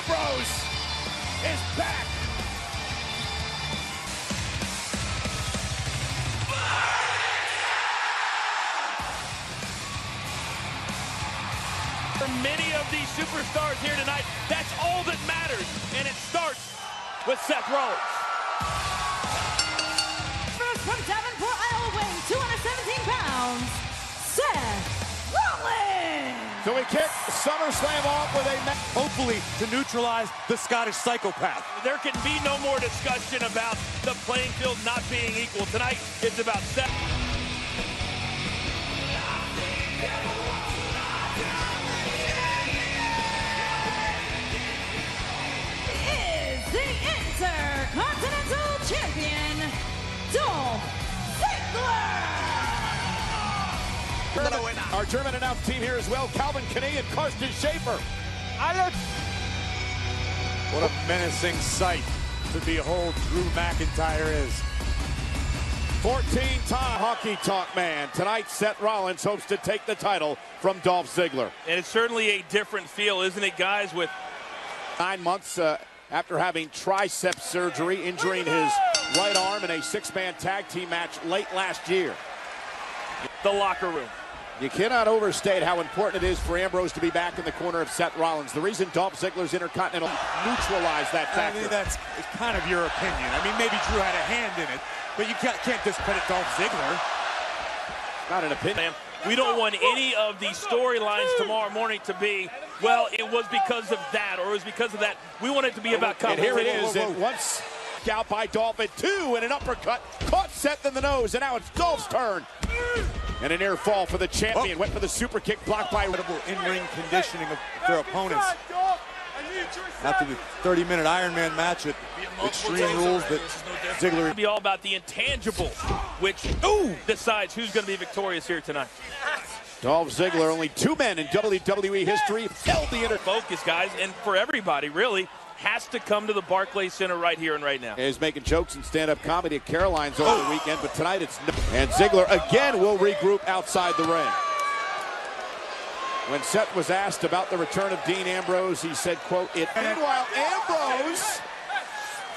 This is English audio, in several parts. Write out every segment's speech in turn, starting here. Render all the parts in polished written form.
Ambrose is back. For many of these superstars here tonight, that's all that matters, and it starts with Seth Rollins. First from Davenport, Iowa, weighing 217 pounds, Seth Rollins. So we kick SummerSlam off with a hopefully to neutralize the Scottish psychopath. There can be no more discussion about the playing field not being equal. Tonight, it's about Seth. Is the Intercontinental Champion, Dolph Ziggler. Our German announce team here as well, Calvin Kinney and Karsten Schaefer. What a menacing sight to behold Drew McIntyre is. 14-time Hockey Talk man. Tonight, Seth Rollins hopes to take the title from Dolph Ziggler. And it's certainly a different feel, isn't it, guys? With 9 months after having tricep surgery, injuring his right arm in a six-man tag team match late last year. The locker room. You cannot overstate how important it is for Ambrose to be back in the corner of Seth Rollins. The reason Dolph Ziggler's Intercontinental neutralized that factor. I mean, that's kind of your opinion. I mean, maybe Drew had a hand in it, but you can't discredit Dolph Ziggler. Not an opinion. We don't want any of these storylines tomorrow morning to be, well, it was because of that, or it was because of that. We want it to be about And here it is. And once out by Dolph at 2 and an uppercut. Caught Seth in the nose, and now it's Dolph's turn. And a near fall for the champion. Went for the super kick, blocked by incredible in-ring conditioning of their opponents. After the 30-minute Iron Man match at Extreme Rules, but Ziggler will be all about the intangible, which decides who's going to be victorious here tonight. Dolph Ziggler, only 2 men in WWE history held the focus, guys, and for everybody, really, has to come to the Barclays Center right here and right now. He's making jokes and stand-up comedy at Caroline's over the weekend, but tonight it's no. And Ziggler again will regroup outside the ring. When Seth was asked about the return of Dean Ambrose, he said, quote, Meanwhile, Ambrose,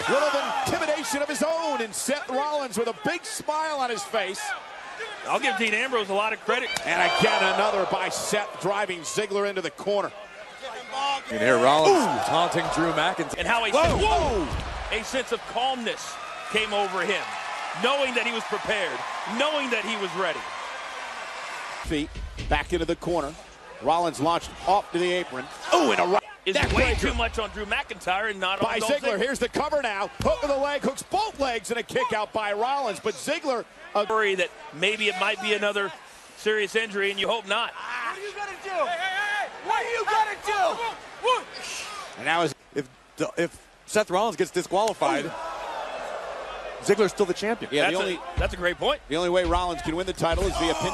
a little intimidation of his own, and Seth Rollins with a big smile on his face. I'll give Dean Ambrose a lot of credit. And again, another by Seth, driving Ziggler into the corner. And here Rollins taunting Drew McIntyre. And how a sense of calmness came over him, knowing that he was prepared, knowing that he was ready. Feet back into the corner. Rollins launched off to the apron. Oh, and a right. Is way too much on Drew McIntyre and not by on Ziggler. Here's the cover now. Hook of the leg, hooks both legs, and a kick out by Rollins. But Ziggler, worry that maybe it might be another serious injury, and you hope not. What are you gonna do? What are you gonna do? And now if Seth Rollins gets disqualified, Ziggler's still the champion. Yeah, that's a great point. The only way Rollins can win the title is via pin.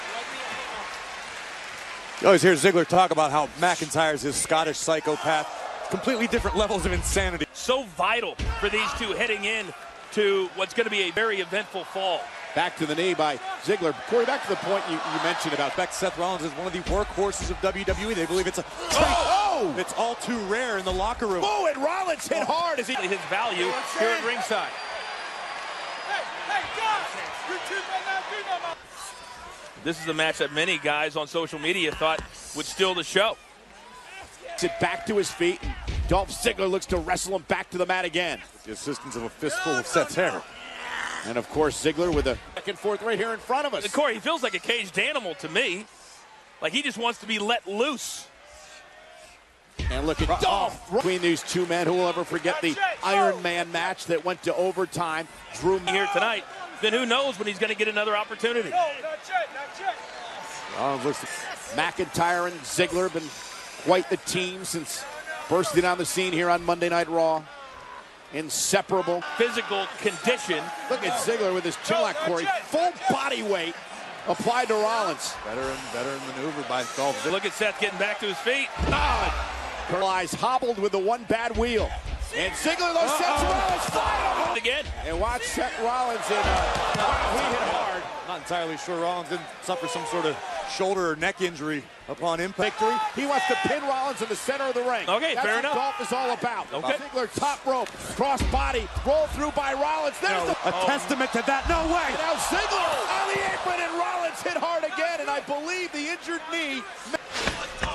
You always hear Ziggler talk about how McIntyre's his Scottish psychopath. Completely different levels of insanity. So vital for these two heading in to what's going to be a very eventful fall. Back to the knee by Ziggler. Corey, back to the point you mentioned about Seth Rollins is one of the workhorses of WWE. They believe it's it's all too rare in the locker room. Oh, and Rollins hit hard as he his value here at ringside. This is a match that many guys on social media thought would steal the show. Sit back to his feet, and Dolph Ziggler looks to wrestle him back to the mat again. With the assistance of a fistful of Seth's hair. And of course, Ziggler with a back and forth right here in front of us. Corey, he feels like a caged animal to me. Like he just wants to be let loose. And look at Dolph between these two men. Who will ever forget the Iron Man match that went to overtime? Drew here tonight. Then who knows when he's going to get another opportunity. McIntyre and Ziggler have been quite the team since bursting on the scene here on Monday Night Raw. Inseparable. Physical condition. Look at Ziggler with his chin lock, Corey. Full body weight applied to Rollins. Better maneuver by Dolph Ziggler. Look at Seth getting back to his feet. Eyes hobbled with the one bad wheel. And Ziggler, though, sets Rollins flying again. And watch Seth Rollins in he hit hard. Not entirely sure Rollins didn't suffer some sort of shoulder or neck injury upon impact. Victory. He wants to pin Rollins in the center of the ring. Okay, that's fair what enough. Dolph is all about. Okay. Ziggler top rope, cross body, roll through by Rollins. There's A testament to that. No way. and now Ziggler on the apron, and Rollins hit hard again, and I believe the injured knee.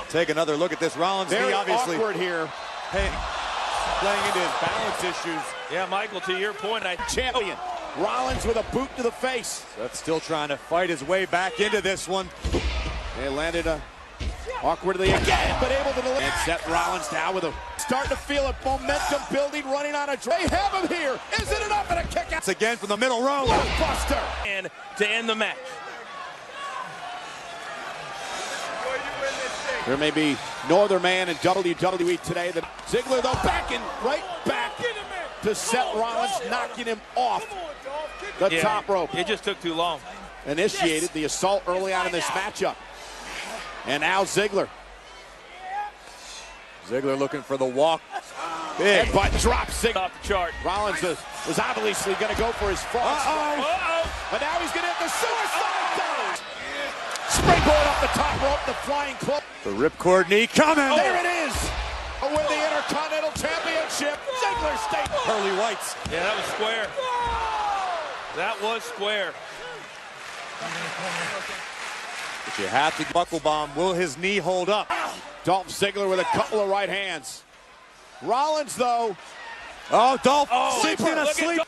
Take another look at this. Rollins Very knee obviously awkward here. playing into his balance issues. Yeah, Michael, to your point, Champion. Rollins with a boot to the face. Seth still trying to fight his way back into this one. They landed awkwardly again, but able to deliver. And Seth Rollins now with a starting to feel it. Momentum building, running on a They have him here. Is it enough? And a kick out. It's again from the middle row. Buster. and to end the match. There may be no other man in WWE today than Ziggler, though, backing right back to Seth Rollins, knocking him off the top rope. It just took too long. Initiated the assault early on in this matchup. And now Ziggler. Ziggler looking for the walk. Big. Headbutt drops Ziggler. Off the chart. Rollins was obviously going to go for his false. But now he's going to hit the suicide dive. Springboard off the top rope, the flying club. The ripcord knee coming. There it is. Win the Intercontinental Championship. Ziggler stays. Pearly whites. Yeah, that was square. That was square. But you have to buckle bomb. Will his knee hold up? Dolph Ziggler with a couple of right hands. Rollins, though. Oh, Dolph Sleeper. sleeps in a Look at sleep.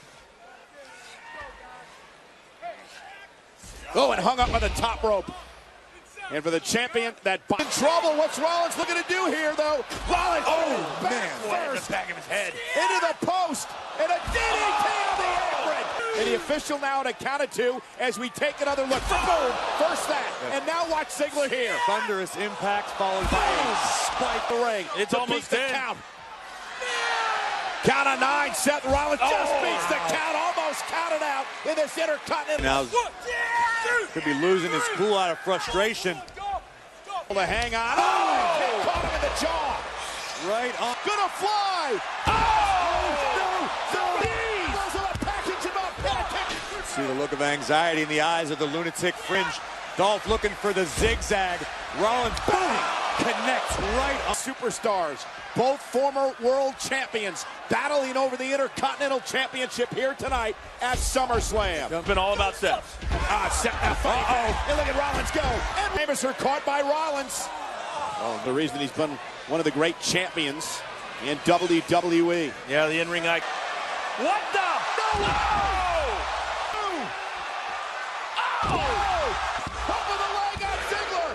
Oh, and hung up on the top rope. And for the champion, that in trouble. What's Rollins looking to do here, though? Rollins, back Man, first, the back of his head. into the post, and a DDT on the apron. And the official now at a count of two as we take another look. Boom, first that, and now watch Ziggler here. Thunderous impact followed by a Spike the ring. It's to almost beat the in. count. Count of 9. Seth Rollins just beats the count, almost counted out in this Intercontinental. now could be losing his cool out of frustration. To hang on. Oh, caught him in the jaw. Right on. Gonna fly. See the look of anxiety in the eyes of the lunatic fringe. Dolph looking for the zigzag. Rollins, boom, connects right on. Superstars, both former world champions, battling over the Intercontinental Championship here tonight at SummerSlam. It's been all about Seth. Seth now fighting. And look at Rollins go. And Ramus are caught by Rollins. Oh, the reason he's been one of the great champions in WWE. Yeah, the in-ring eye. What the? No! Top of the leg on Ziggler.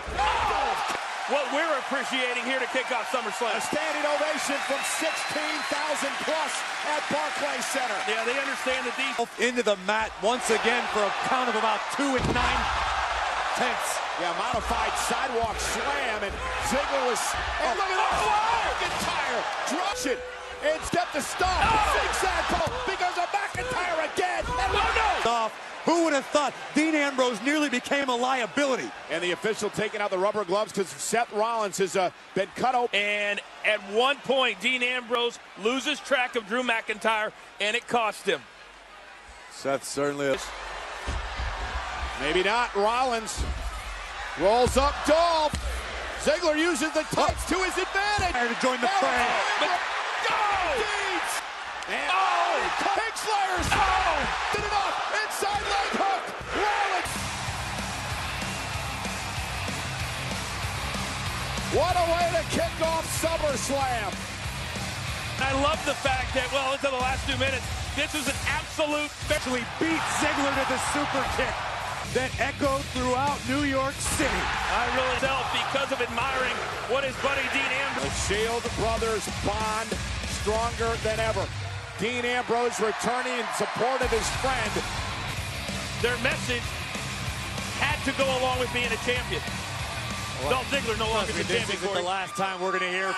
What we're appreciating here to kick off SummerSlam. A standing ovation from 16,000 plus at Barclays Center. Yeah, they understand that these. Into the mat once again for a count of about 2 9/10. Yeah, modified sidewalk slam, and Ziggler was. And look at that! McIntyre drops it and step to stop. Zigzag pull because of McIntyre again. And Off. Who would have thought Dean Ambrose nearly became a liability? And the official taking out the rubber gloves because Seth Rollins has been cut open. And at one point, Dean Ambrose loses track of Drew McIntyre, and it cost him. Seth certainly is. Maybe not. Rollins rolls up Dolph. Ziggler uses the tights to his advantage. To join the fray. And Pig Slayers. Did it off. Inside leg hook. Rollins. What a way to kick off SummerSlam. I love the fact that, well, into the last 2 minutes, this was an absolute. Actually beat Ziggler to the super kick that echoed throughout New York City. I really felt because of admiring what his buddy Dean Ambrose. The Shield brothers bond stronger than ever. Dean Ambrose returning in support of his friend. Their message had to go along with being a champion. Dolph Ziggler no longer the champion. This isn't the last time we're going to hear.